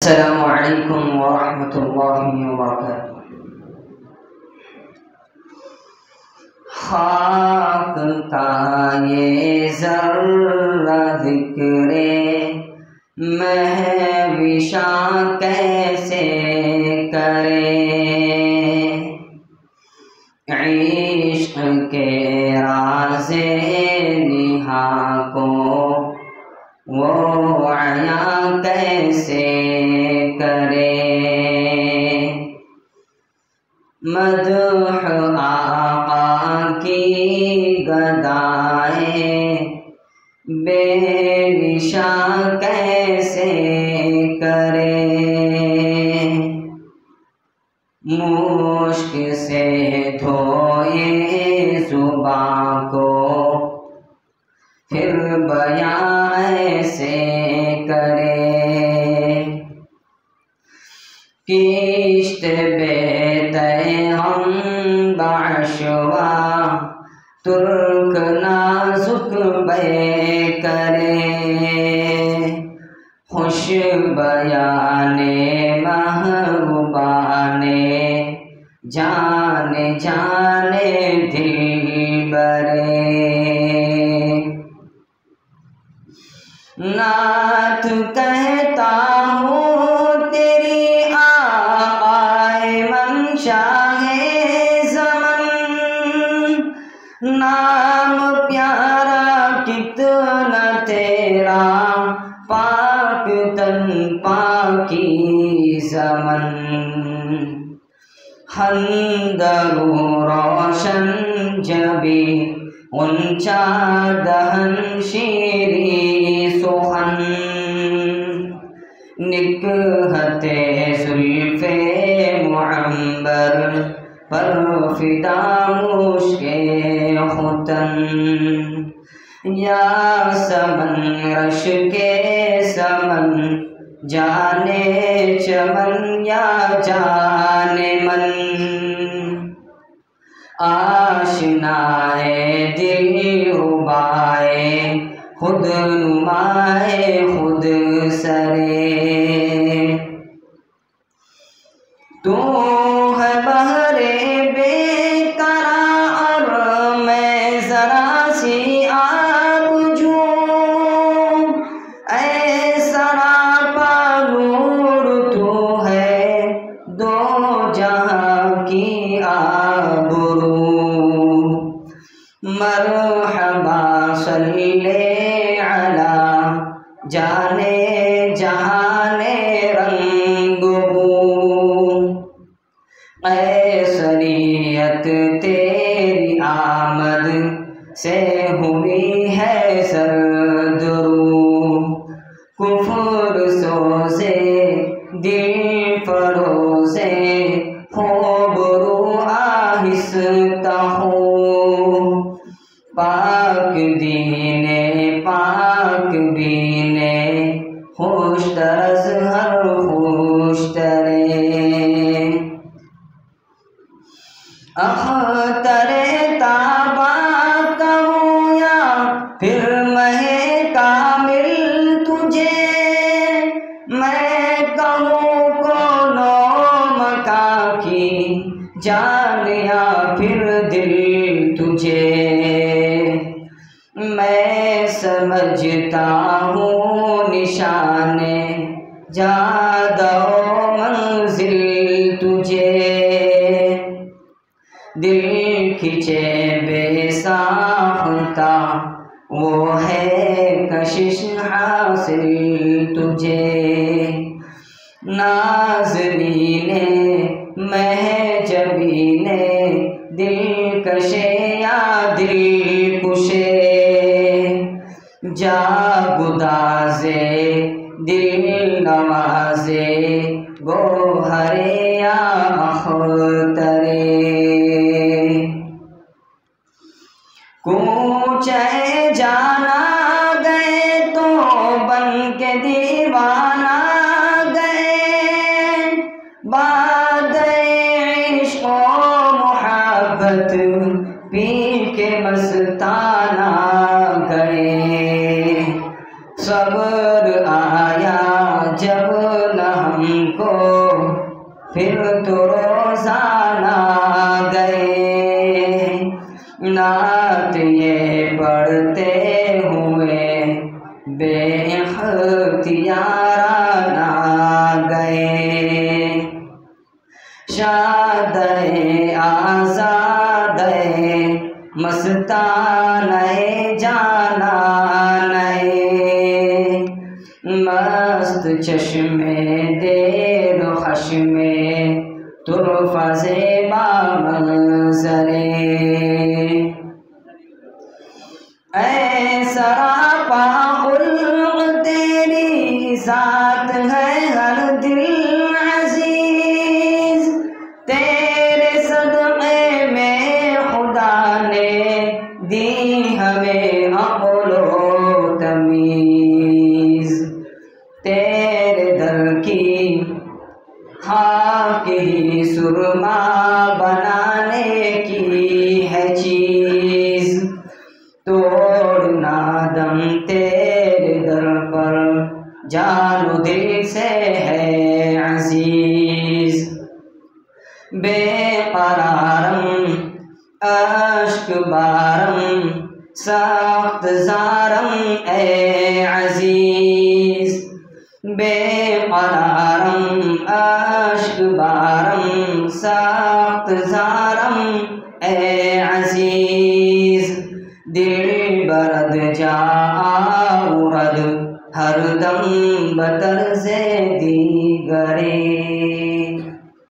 अस्सलामु अलैकुम वरहमतुल्लाहि वबरकातुहू। खाक का ये ज़र्रा ज़िक्रे महविशा कैसे करे, इश्क़ के राज़े निहा को वो आया कैसे करे। मदह आका की गदाए बेनिशा कैसे करे, मुश्क से धोए ज़ुबां को फिर बयां ऐसे करे। किश्त बेतै हम बाशवा तुर्क नाजुक बे करे, खुश बयाने महबूबाने जाने जाने दिल बरे। नात कहता हूँ तेरी आए मंशाए ज़मन, नाम प्यारा कितना तेरा पाक तन पाकी ज़मन। हंदरू रोशन जबी ऊंचा दहन शीरी सुखन, निकहते जुल्फ़े मुअम्बर पर फिदा मुश्के खुतन। या समन रश के समन जाने चमन या जाने मन, आशनाए दिल रुबाए खुद नुमाए खुद सरे। तू है बहरे बेकरार मैं जरा सी आग जूं, ऐ सरापा नूर तू है दो जहां की आबरू। मरहबा सल्ले अला जाने जहाने रंग कैसरियत तेरी आमद से हुई है सरदरू। कुफर सोसे दिल फरोसे खोबरू आहिस्ता हो, पाक दीने पाक बीने खुश तरस हर खुश तरे। अख्तरे ताबा कहूँ या फिर महे कामिल तुझे, मैं कहूँ कोनो मका की जान या फिर दिल तुझे। मैं समझता हूँ निशाने जादो मंजिल तुझे, दिल खिंचे बेसाख्ता वो है कशिश हासिल तुझे। नाज़नीने महजबीने दिल कशे या दिल कुशे, जा गुदाज़े दिल नवाज़े गो हरे या अख्तरे। कूचे जाना गए तो बन के दीवाना गए, बाद इश्क़ मोहब्बत पी के मस्ताना गए। सब्र आया जब न हम को फिर तो रोज़ाना गए, नात ये पढ़ते हुए बेइख्तियाराना गए। शादे आज़ादे मस्ताने जाना नए, मस्त चश्मे देर खश्मे तुरफ़ा ज़ेबा मंज़रे। ऐ सरापा खुल्क़ तेरी ज़ात है हर दिल अज़ीज़, तेरे सदक़े में खुदा ने दी हमें अक़्ल व तमीज़। तेरे दर की खाक ही सुरमा बनाने की है चीज़, तोड़ना दम तेरे दर पर जानो दिल से है अज़ीज़। बेक़रारम अश्क बारम सख्त ज़ारम ए अज़ीज़, बेक़रारम अश्क बारम सख्त ज़ारम ए अज़ीज़। दिल बरद जा औरद हर दम बतर से दीगरे।